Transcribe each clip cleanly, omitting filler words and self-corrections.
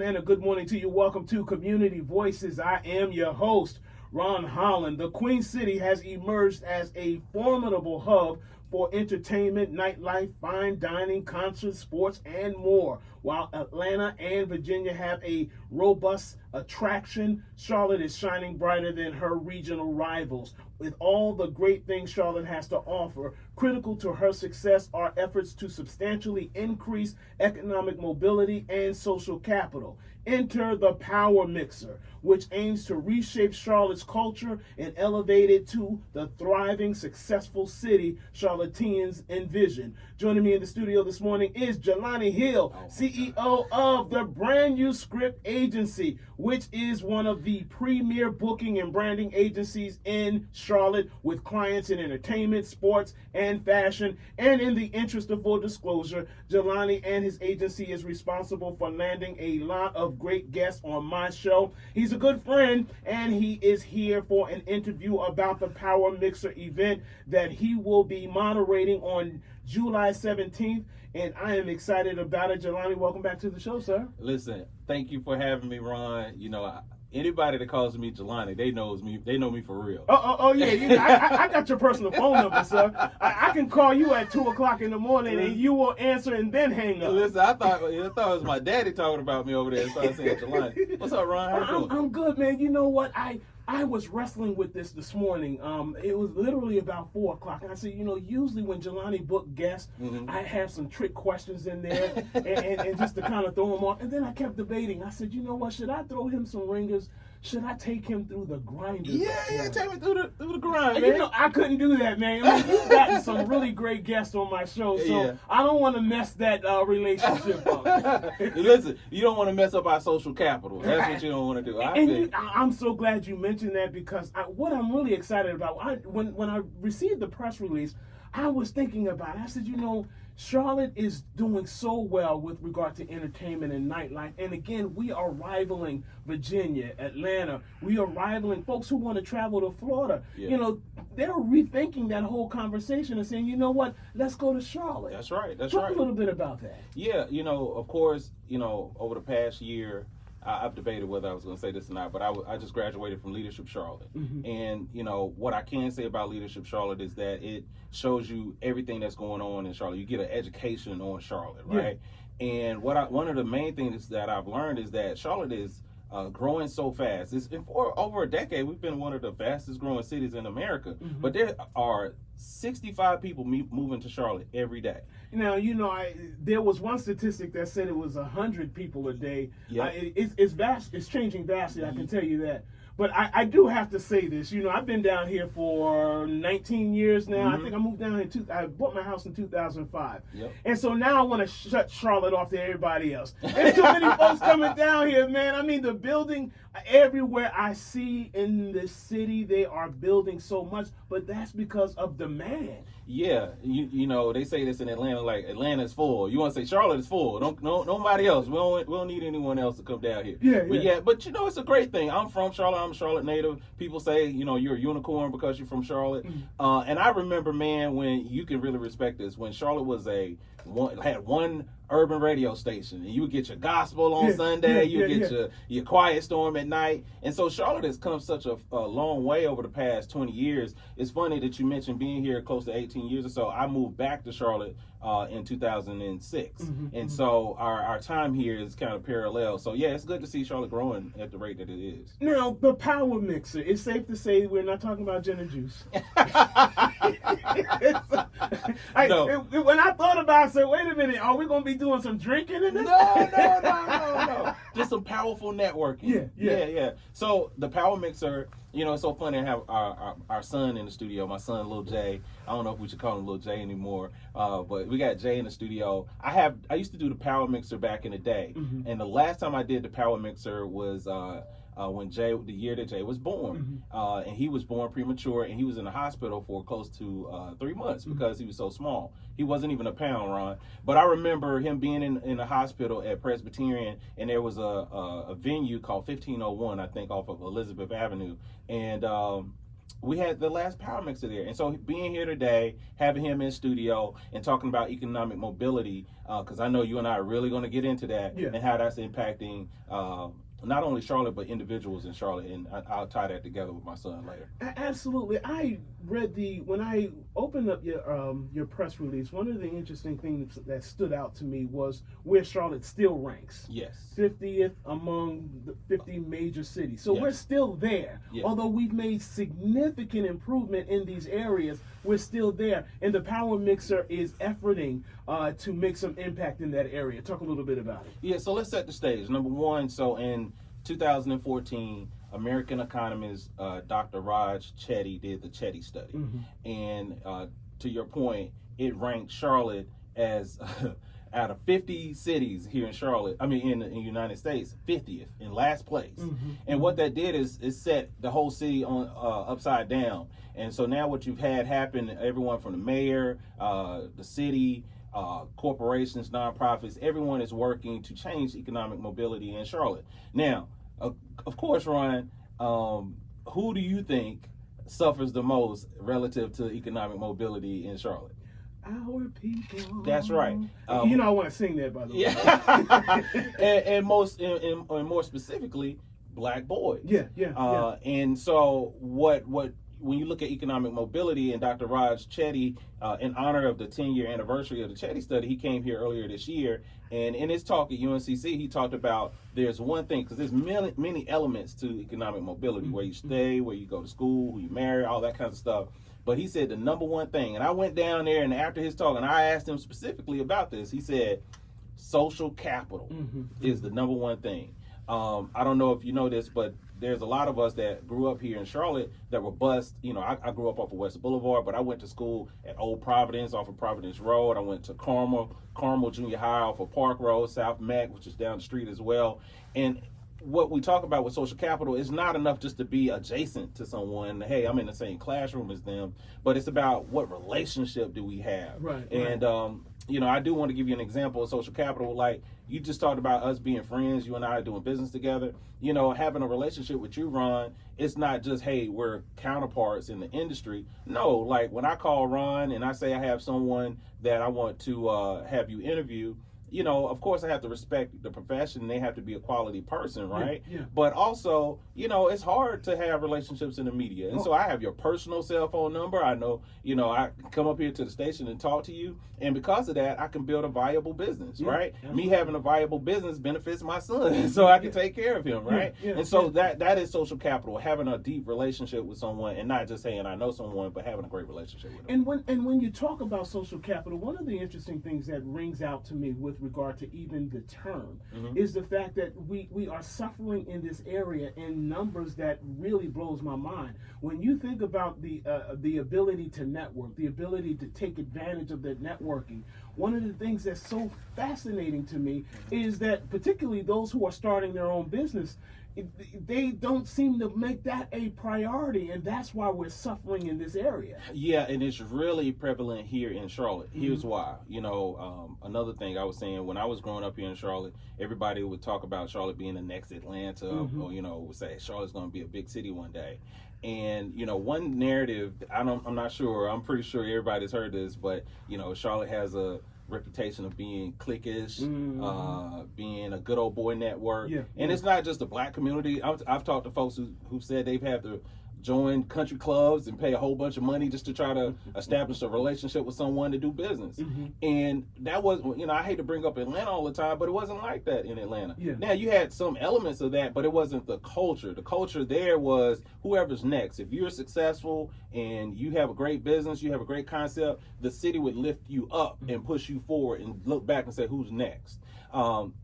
And a good morning to you. Welcome to Community Voices. I am your host, Ron Holland. The Queen City has emerged as a formidable hub for entertainment, nightlife, fine dining, concerts, sports, and more. While Atlanta and Virginia have a robust attraction, Charlotte is shining brighter than her regional rivals. With all the great things Charlotte has to offer, critical to her success are efforts to substantially increase economic mobility and social capital. Enter the Power Mixer, which aims to reshape Charlotte's culture and elevate it to the thriving, successful city Charlotteans envision. Joining me in the studio this morning is Jelani Hill, CEO of the Brand New Script Agency, which is one of the premier booking and branding agencies in Charlotte with clients in entertainment, sports, and fashion. And in the interest of full disclosure, Jelani and his agency is responsible for landing a lot of great guests on my show. He's a good friend, and he is here for an interview about the Power Mixer event that he will be moderating on July 17th, and I am excited about it. Jelani, welcome back to the show, sir. Listen, thank you for having me, Ron. You know, anybody that calls me Jelani, they know me for real. Oh yeah. I got your personal phone number, sir. I can call you at 2 o'clock in the morning, and you will answer and then hang up. Listen, I thought it was my daddy talking about me over there, so I said Jelani. What's up, Ron? How you doing? I'm good, man. You know what? I was wrestling with this morning. It was literally about 4 o'clock. And I said, usually when Jelani booked guests, I have some trick questions in there and just to kind of throw him off. And then I kept debating. I said, you know what? Should I throw him some ringers? Should I take him through the grinder? Yeah, take me through the grind, man. I couldn't do that, man. I mean, you've gotten some really great guests on my show, so I don't want to mess that relationship up. Listen, you don't want to mess up our social capital. That's what you don't want to do. I'm so glad you mentioned that because what I'm really excited about, when I received the press release, I was thinking about it. I said, Charlotte is doing so well with regard to entertainment and nightlife. And again, we are rivaling Virginia, Atlanta. We are rivaling folks who want to travel to Florida. Yeah. They're rethinking that whole conversation and saying, you know what, let's go to Charlotte. That's right. Talk a little bit about that. Yeah, of course, over the past year, I've debated whether I was going to say this or not, but I just graduated from Leadership Charlotte. And, what I can say about Leadership Charlotte is that it shows you everything that's going on in Charlotte. You get an education on Charlotte, right? Yeah. And one of the main things that I've learned is that Charlotte is growing so fast. For over a decade, we've been one of the fastest growing cities in America. But there are 65 people moving to Charlotte every day. Now, there was one statistic that said it was 100 people a day. Yeah. It's vast. It's changing vastly, I can tell you that. But I do have to say this. I've been down here for 19 years now. I think I moved down here. I bought my house in 2005. Yep. And so now I want to shut Charlotte off to everybody else. There's too many folks coming down here, man. I mean, the building, everywhere I see in the city, they are building so much. But that's because of demand. Yeah, they say this in Atlanta, like Atlanta's full. You want to say Charlotte is full. Nobody else. We don't need anyone else to come down here. But it's a great thing. I'm from Charlotte. I'm a Charlotte native. People say, you're a unicorn because you're from Charlotte. And I remember, man, when you can really respect this, when Charlotte was had one urban radio station, and you would get your gospel on Sunday, you get your quiet storm at night. And so Charlotte has come such a long way over the past 20 years. It's funny that you mentioned being here close to 18 years or so. I moved back to Charlotte in 2006. And so our time here is kind of parallel. So yeah, it's good to see Charlotte growing at the rate that it is. Now, the Power Mixer, it's safe to say we're not talking about gin and juice. No. When I thought about it, I said, wait a minute, are we going to be doing some drinking in this? No. Just some powerful networking. Yeah. So the Power Mixer, it's so funny to have our son in the studio, my son, Lil Jay. I don't know if we should call him Lil Jay anymore, but we got Jay in the studio. I used to do the Power Mixer back in the day, and the last time I did the Power Mixer was when the year that Jay was born. And he was born premature, and he was in the hospital for close to 3 months because he was so small. He wasn't even a pound, Ron. But I remember him being in the hospital at Presbyterian, and there was a venue called 1501, I think, off of Elizabeth Avenue. And we had the last Power Mixer there. And so being here today, having him in studio and talking about economic mobility, because I know you and I are really going to get into that and how that's impacting not only Charlotte, but individuals in Charlotte. And I'll tie that together with my son later. Absolutely. I read when I opened up your press release, one of the interesting things that stood out to me was where Charlotte still ranks. Yes. 50th among the 50 major cities. So we're still there. Yes. Although we've made significant improvement in these areas, we're still there. And the Power Mixer is efforting to make some impact in that area. Talk a little bit about it. Yeah, so let's set the stage. Number one, so in 2014, American economist Dr. Raj Chetty did the Chetty study. And to your point, it ranked Charlotte as out of 50 cities here in Charlotte, in the United States, 50th, in last place. And what that did is set the whole city on upside down. And so now what you've had happen, everyone from the mayor, the city, corporations, nonprofits, everyone is working to change economic mobility in Charlotte. Now, of course, Ron, who do you think suffers the most relative to economic mobility in Charlotte? Our people. That's right. I want to sing that, by the way. Yeah. and more specifically, Black boys. Yeah. And so what when you look at economic mobility, and Dr. Raj Chetty, in honor of the 10-year anniversary of the Chetty study, he came here earlier this year, and in his talk at UNCC, he talked about there's one thing, because there's many elements to economic mobility, where you stay, where you go to school, who you marry, all that kind of stuff. But he said the number one thing, and I went down there, and after his talk, and I asked him specifically about this, he said social capital is the number one thing. I don't know if you know this, but there's a lot of us that grew up here in Charlotte that were bused. I grew up off of West Boulevard, but I went to school at Old Providence off of Providence Road. I went to Carmel Junior High off of Park Road, South Mac, which is down the street as well. And what we talk about with social capital is not enough just to be adjacent to someone. Hey, I'm in the same classroom as them, but it's about what relationship do we have. Right. And I do want to give you an example of social capital. Like you just talked about us being friends, you and I are doing business together. Having a relationship with you, Ron, it's not just, hey, we're counterparts in the industry. No, like when I call Ron and I say I have someone that I want to have you interview, of course I have to respect the profession. They have to be a quality person, right? Yeah. But also, it's hard to have relationships in the media. And so I have your personal cell phone number. I know, I come up here to the station and talk to you. And because of that, I can build a viable business, right? Absolutely. Me having a viable business benefits my son, so I can take care of him, right? And so that is social capital, having a deep relationship with someone, and not just saying I know someone, but having a great relationship with them. And when you talk about social capital, one of the interesting things that rings out to me with regard to even the term is the fact that we are suffering in this area in numbers that really blows my mind. When you think about the ability to network, the ability to take advantage of that networking, one of the things that's so fascinating to me is that particularly those who are starting their own business, they don't seem to make that a priority, and that's why we're suffering in this area. Yeah, and it's really prevalent here in Charlotte. Here's why. Another thing I was saying, when I was growing up here in Charlotte, everybody would talk about Charlotte being the next Atlanta, or would say Charlotte's going to be a big city one day. And one narrative, I'm not sure, I'm pretty sure everybody's heard this, but Charlotte has a reputation of being cliquish, being a good old boy network. And it's not just the Black community. I've talked to folks who said they've had to join country clubs and pay a whole bunch of money just to try to establish a relationship with someone to do business. And that was, I hate to bring up Atlanta all the time, but it wasn't like that in Atlanta. Now, you had some elements of that, but it wasn't the culture. The culture there was whoever's next. If you're successful and you have a great business, you have a great concept, the city would lift you up and push you forward and look back and say, who's next?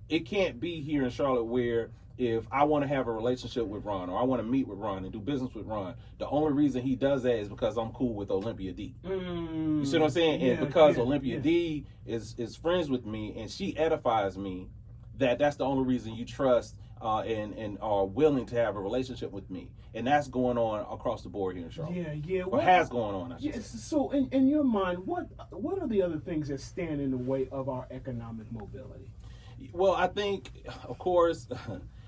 It can't be here in Charlotte where if I want to have a relationship with Ron, or I want to meet with Ron and do business with Ron, the only reason he does that is because I'm cool with Olympia D. You see what I'm saying? And because Olympia D is friends with me and she edifies me, that's the only reason you trust and are willing to have a relationship with me. And that's going on across the board here in Charlotte. Or has going on, I should say. So in your mind, what are the other things that stand in the way of our economic mobility? Well, I think, of course,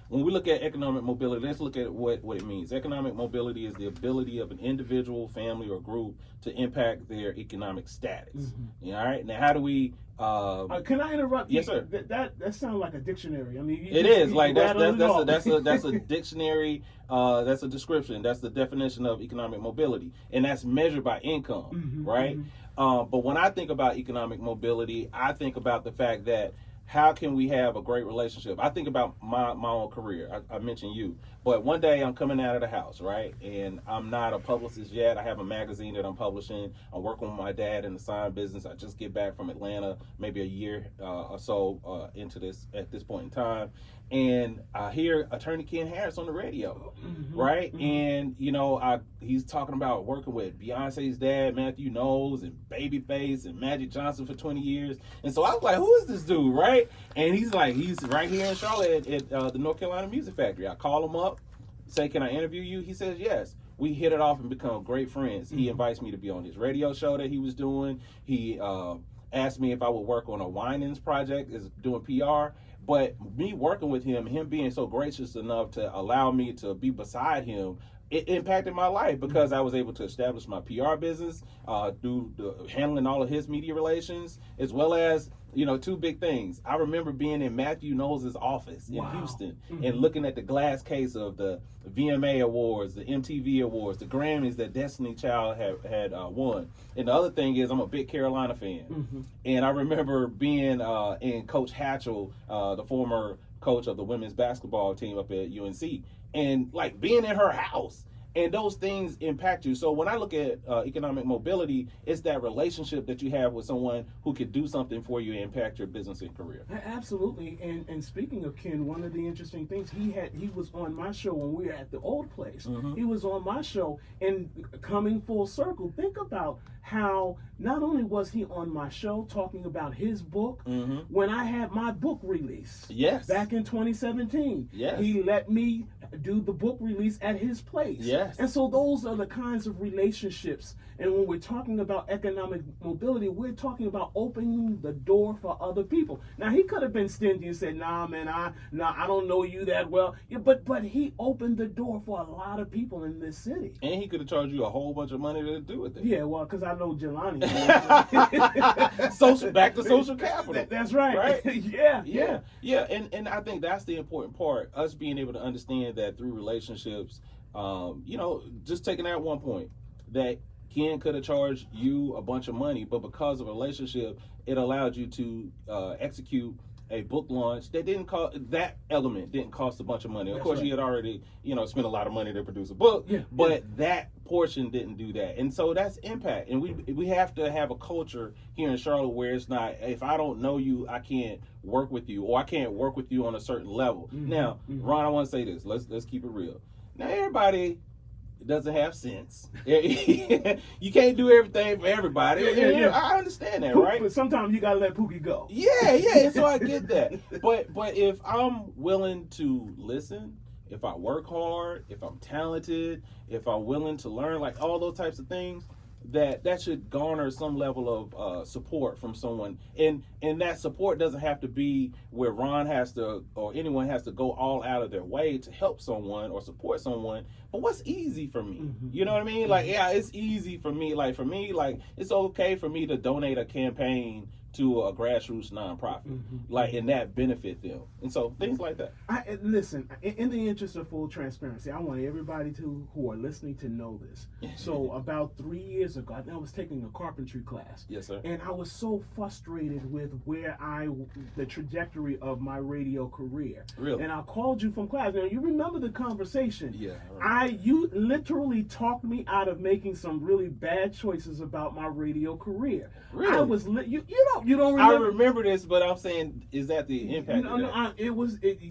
when we look at economic mobility, let's look at what it means. Economic mobility is the ability of an individual, family, or group to impact their economic status. All right. Now, how do we? Can I interrupt? Yes, sir. That sounds like a dictionary. I mean, it is like that's a dictionary. That's a description. That's the definition of economic mobility, and that's measured by income, right? But when I think about economic mobility, I think about the fact that how can we have a great relationship? I think about my own career. I mentioned you. But one day I'm coming out of the house, right? And I'm not a publicist yet. I have a magazine that I'm publishing. I'm working with my dad in the sign business. I just get back from Atlanta, maybe a year or so into this at this point in time. And I hear Attorney Ken Harris on the radio, right? And, you know, he's talking about working with Beyonce's dad, Matthew Knowles, and Babyface, and Magic Johnson for 20 years. And so I was like, who is this dude, right? And he's right here in Charlotte at the North Carolina Music Factory. I call him up, say, can I interview you? He says, yes. We hit it off and become great friends. He invites me to be on his radio show that he was doing. He asked me if I would work on a Winans project, is doing PR. But me working with him being so gracious enough to allow me to be beside him, it impacted my life because I was able to establish my PR business, do handling all of his media relations, as well as, you know, two big things. I remember being in Matthew Knowles' office in Houston and looking at the glass case of the VMA Awards, the MTV Awards, the Grammys that Destiny Child had won. And the other thing is I'm a big Carolina fan. And I remember being in Coach Hatchell, the former coach of the women's basketball team up at UNC, and like being in her house. And those things impact you. So when I look at economic mobility, it's that relationship that you have with someone who could do something for you and impact your business and career. Absolutely. And speaking of Ken, one of the interesting things, he was on my show when we were at the old place. He was on my show, and coming full circle, think about how not only was he on my show talking about his book, when I had my book release back in 2017, he let me do the book release at his place. And so those are the kinds of relationships. And when we're talking about economic mobility, we're talking about opening the door for other people. Now, he could have been stingy and said, nah, man, I don't know you that well. Yeah, but he opened the door for a lot of people in this city. And he could have charged you a whole bunch of money to do it. Yeah, well, because I know Jelani. Back to social capital. That's right. Yeah. And I think that's the important part, us being able to understand that through relationships, you know, just taking that one point, that Ken could have charged you a bunch of money, but because of a relationship, it allowed you to execute a book launch that didn't cost a bunch of money. Of course, he had already, you know, spent a lot of money to produce a book, but that portion didn't do that. And so that's impact. And we have to have a culture here in Charlotte where it's not, if I don't know you, I can't work with you, or I can't work with you on a certain level. Now, Ron, I want to say this. Let's keep it real. Now, everybody doesn't have sense. You can't do everything for everybody. I understand that, right? But sometimes you gotta let Pookie go. Yeah. So I get that. But if I'm willing to listen, if I work hard, if I'm talented, if I'm willing to learn, like all those types of things, that should garner some level of support from someone. And that support doesn't have to be where Ron has to, or anyone has to go all out of their way to help someone or support someone. But what's easy for me? You know what I mean? Like, yeah, it's easy for me. Like, for me, like, it's okay for me to donate a campaign to a grassroots nonprofit, like, and that benefit them, and so things like that. Listen, in the interest of full transparency, I want everybody who are listening to know this. So about 3 years ago, I was taking a carpentry class. Yes, sir. And I was so frustrated with the trajectory of my radio career. Really? And I called you from class. Now, you remember the conversation? Yeah. You literally talked me out of making some really bad choices about my radio career. Really? I was you don't remember? I remember this, but I'm saying, is that the impact?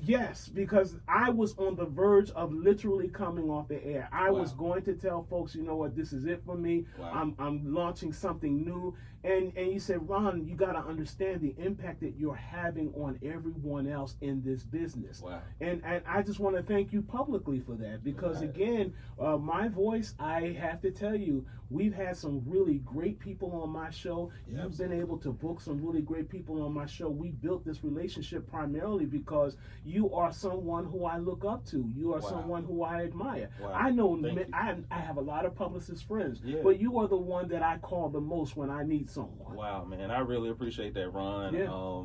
Yes, because I was on the verge of literally coming off the air. I was going to tell folks, you know what, this is it for me. I'm launching something new. And you said, Ron, you got to understand the impact that you're having on everyone else in this business. And I just want to thank you publicly for that, because again, my voice, I have to tell you, we've had some really great people on my show. You've been able to book booked some really great people on my show. We built this relationship primarily because you are someone who I look up to. You are someone who I admire. I know I have a lot of publicist friends, but you are the one that I call the most when I need someone. Wow, man, I really appreciate that, Ron. Yeah.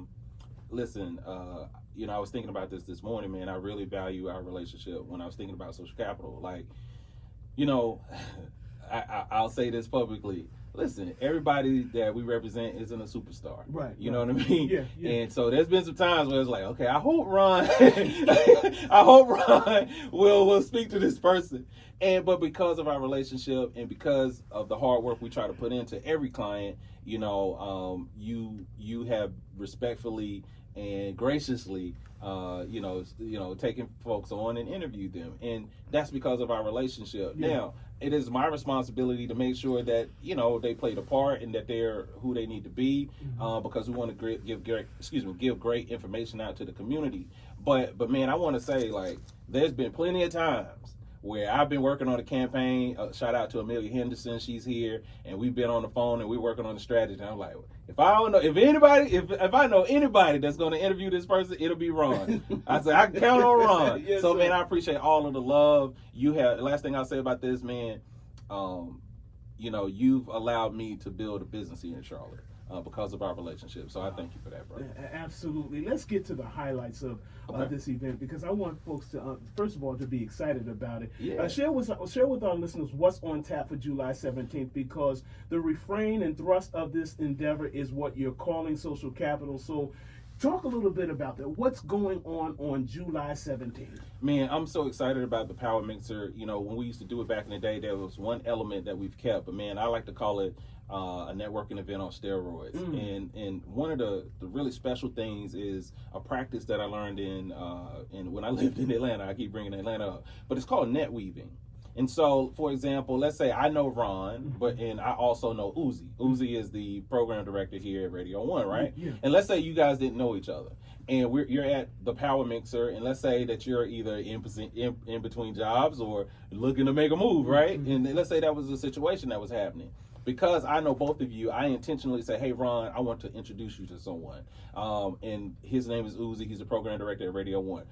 Listen, I was thinking about this morning, man. I really value our relationship when I was thinking about social capital. Like, I'll say this publicly. Listen, everybody that we represent isn't a superstar. Right. You know what I mean? Yeah. And so there's been some times where it's like, okay, I hope Ron will speak to this person. But because of our relationship and because of the hard work we try to put into every client, you have respectfully and graciously taking folks on and interviewed them, and that's because of our relationship. Now it is my responsibility to make sure that they played a part and that they're who they need to be, because we want to give great information out to the community. But man, I want to say, like, there's been plenty of times where I've been working on a campaign. Shout out to Amelia Henderson, she's here, and we've been on the phone and we're working on the strategy. And I'm like, if I know anybody that's going to interview this person, it'll be Ron. I said I can count on Ron. Yes, so, man, I appreciate all of the love you have. The last thing I'll say about this, man, you've allowed me to build a business here in Charlotte. Because of our relationship. So I thank you for that, bro. Absolutely. Let's get to the highlights of this event, because I want folks to, first of all, to be excited about it. Yeah. Share with our listeners what's on tap for July 17th, because the refrain and thrust of this endeavor is what you're calling social capital. So talk a little bit about that. What's going on July 17th? Man, I'm so excited about the Power Mixer. When we used to do it back in the day, there was one element that we've kept. But, man, I like to call it a networking event on steroids. And one of the really special things is a practice that I learned in when I lived in Atlanta. I keep bringing Atlanta up. But it's called net weaving. And so, for example, let's say I know Ron, and I also know Uzi. Uzi is the program director here at Radio 1, right? Yeah. And let's say you guys didn't know each other, and you're at the Power Mixer, and let's say that you're either in between jobs or looking to make a move, right? And let's say that was the situation that was happening. Because I know both of you, I intentionally say, hey, Ron, I want to introduce you to someone. And his name is Uzi. He's the program director at Radio 1.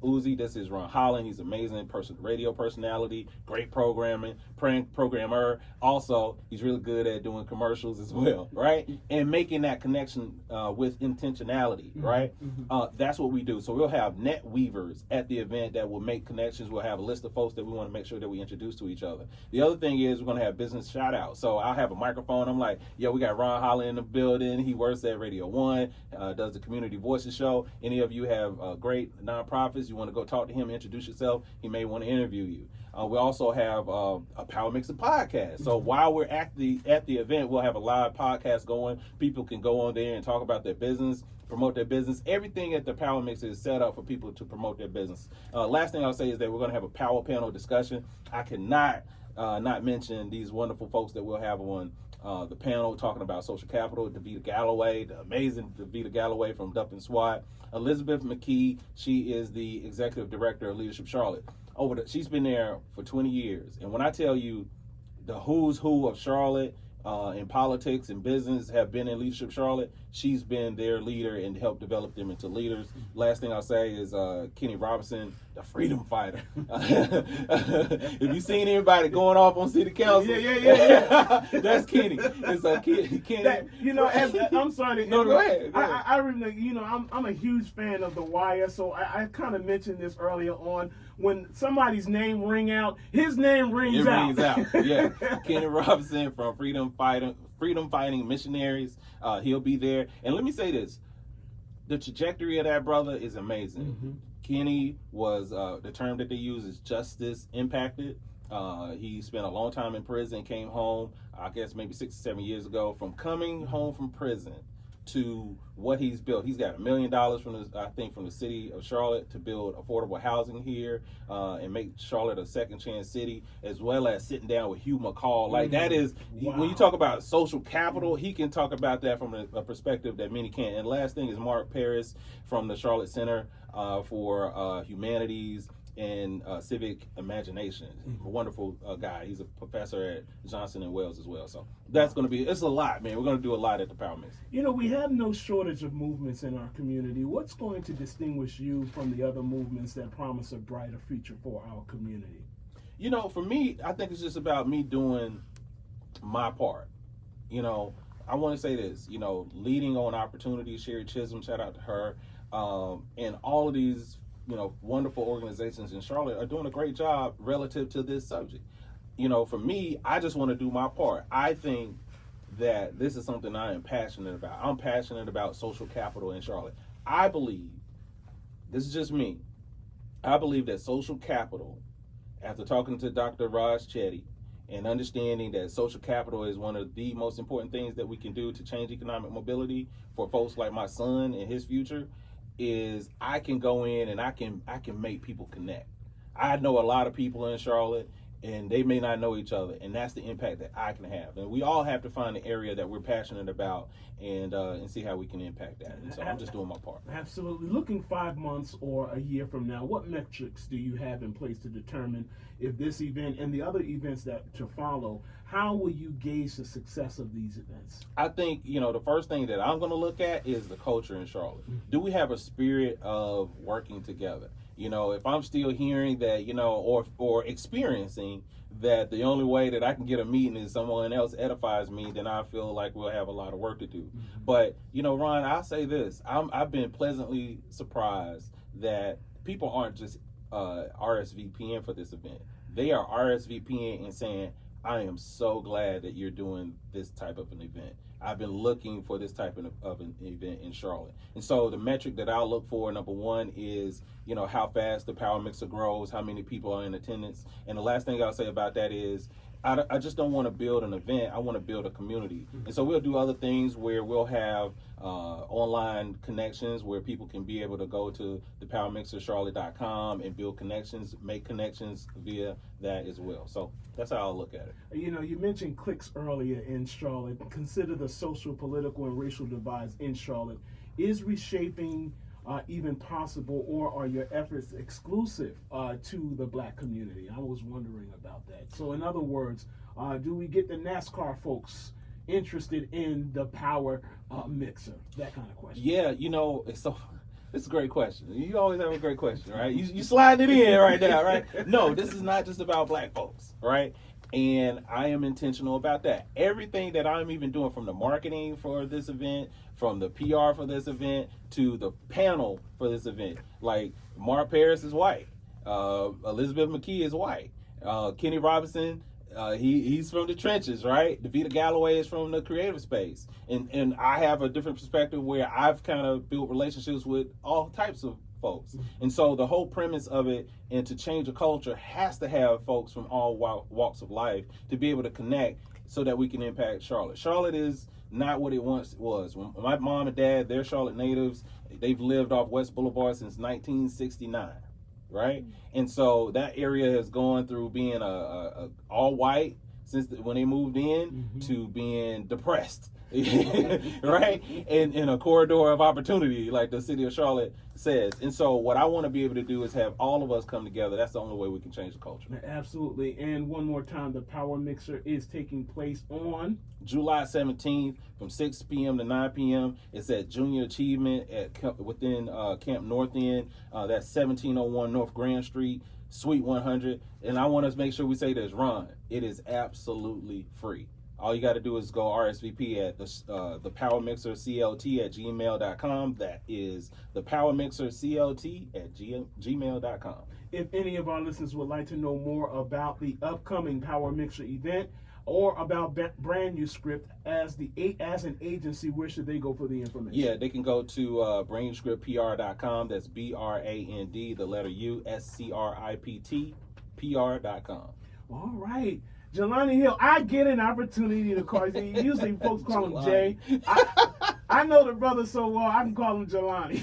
Uzi, this is Ron Holland. He's an amazing radio personality, great programmer. Also, he's really good at doing commercials as well, right? And making that connection with intentionality, right? That's what we do. So we'll have net weavers at the event that will make connections. We'll have a list of folks that we want to make sure that we introduce to each other. The other thing is we're going to have business shout outs. So I'll have a microphone. I'm like, we got Ron Holland in the building. He works at Radio 1, does the Community Voices show. Any of you have great nonprofits, you want to go talk to him, introduce yourself, he may want to interview you. We also have a Power Mixer podcast. So while we're at the event, we'll have a live podcast going. People can go on there and talk about their business, promote their business. Everything at the Power Mixer is set up for people to promote their business. Last thing I'll say is that we're going to have a power panel discussion. I cannot not mention these wonderful folks that we'll have on the panel talking about social capital. Davita Galloway, the amazing Davita Galloway from Dup and SWAT. Elizabeth McKee, she is the executive director of Leadership Charlotte. She's been there for 20 years. And when I tell you the who's who of Charlotte in politics and business have been in Leadership Charlotte, she's been their leader and helped develop them into leaders. Last thing I'll say is Kenny Robinson, the freedom fighter. If you seen anybody going off on city council, that's Kenny. It's Kenny. I'm sorry. No, go ahead. I remember, I'm a huge fan of The Wire, so I kind of mentioned this earlier on. When somebody's name ring out, his name rings out. Yeah. Kenny Robinson from Freedom Fighting Missionaries. He'll be there. And let me say this. The trajectory of that brother is amazing. Kenny was, the term that they use is justice impacted. He spent a long time in prison, came home, I guess maybe 6 or 7 years ago. From coming home from prison to what he's built. He's got $1 million from the city of Charlotte to build affordable housing here and make Charlotte a second chance city, as well as sitting down with Hugh McCall. Like that is, when you talk about social capital, he can talk about that from a perspective that many can't. And last thing is Mark Paris from the Charlotte Center for Humanities. and civic imagination. A wonderful guy. He's a professor at Johnson and Wales as well. So that's going to be, it's a lot, man. We're going to do a lot at the Power Mix. You know, we have no shortage of movements in our community. What's going to distinguish you from the other movements that promise a brighter future for our community? You know, for me, I think it's just about me doing my part. You know, I want to say this, you know, leading on opportunities. Sherry Chisholm, shout out to her, and all of these, you know, wonderful organizations in Charlotte are doing a great job relative to this subject. You know, for me, I just want to do my part. I think that this is something I am passionate about. I'm passionate about social capital in Charlotte. I believe, this is just me, I believe that social capital, after talking to Dr. Raj Chetty and understanding that social capital is one of the most important things that we can do to change economic mobility for folks like my son and his future, is I can go in and I can make people connect. I know a lot of people in Charlotte, and they may not know each other, and that's the impact that I can have. And we all have to find the area that we're passionate about and see how we can impact that. And so I'm just doing my part. Absolutely. Looking 5 months or a year from now, what metrics do you have in place to determine if this event and the other events that to follow, how will you gauge the success of these events? I think, you know, the first thing that I'm going to look at is the culture in Charlotte. Mm-hmm. Do we have a spirit of working together? You know, if I'm still hearing that, you know, or experiencing that the only way that I can get a meeting is someone else edifies me, then I feel like we'll have a lot of work to do. Mm-hmm. But, you know, Ron, I'll say this. I've been pleasantly surprised that people aren't just RSVPing for this event. They are RSVPing and saying, I am so glad that you're doing this type of an event. I've been looking for this type of an event in Charlotte. And so the metric that I'll look for, number one, is, you know, how fast the Power Mixer grows, how many people are in attendance. And the last thing I'll say about that is I just don't want to build an event. I want to build a community. And so we'll do other things where we'll have online connections where people can be able to go to thepowermixercharlotte.com and build connections, make connections via that as well. So that's how I'll look at it. You know, you mentioned cliques earlier in Charlotte. Consider the social, political, and racial divides in Charlotte. Is reshaping even possible, or are your efforts exclusive to the black community? I was wondering about that. So in other words, do we get the NASCAR folks interested in the Power Mixer? That kind of question. Yeah, you know, it's a great question. You always have a great question, right? You slide it in right now, right? No, this is not just about black folks, right? And I am intentional about that. Everything that I'm even doing, from the marketing for this event, from the PR for this event, to the panel for this event. Like, Mark Paris is white. Elizabeth McKee is white. Kenny Robinson, he's from the trenches, right? Davita Galloway is from the creative space. And I have a different perspective where I've kind of built relationships with all types of folks. And so the whole premise of it, and to change the culture, has to have folks from all walks of life to be able to connect so that we can impact Charlotte. Charlotte is not what it once was. When my mom and dad, they're Charlotte natives. They've lived off West Boulevard since 1969, right? And so that area has gone through being a all white since when they moved in, to being depressed, right? And in a corridor of opportunity, like the city of Charlotte says. And so what I want to be able to do is have all of us come together. That's the only way we can change the culture. Absolutely. And one more time, the Power Mixer is taking place on July 17th from 6 p.m. to 9 p.m. It's at Junior Achievement within Camp North End. That's 1701 North Grand Street, Suite 100. And I want to make sure we say this, Ron, it is absolutely free. All you got to do is go RSVP at the Power Mixer CLT at gmail.com. That is the Power Mixer CLT at gmail.com. If any of our listeners would like to know more about the upcoming Power Mixer event, or about Brand New Script as an agency, where should they go for the information? Yeah, they can go to brandscriptpr.com. That's BRAND, the letter U, SCRIPT, PR.com. All right. Jelani Hill, I get an opportunity to call you. Usually folks call him Jay. I know the brother so well, I can call him Jelani.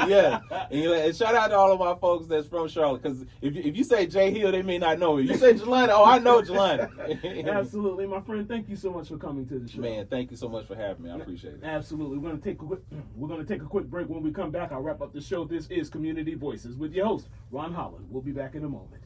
Yeah. And shout out to all of our folks that's from Charlotte, because if you say Jay Hill, they may not know him. You say Jelani, oh, I know Jelani. Absolutely, my friend. Thank you so much for coming to the show. Man, thank you so much for having me. I appreciate it. Absolutely. We're gonna take a quick break. When we come back, I'll wrap up the show. This is Community Voices with your host, Ron Holland. We'll be back in a moment.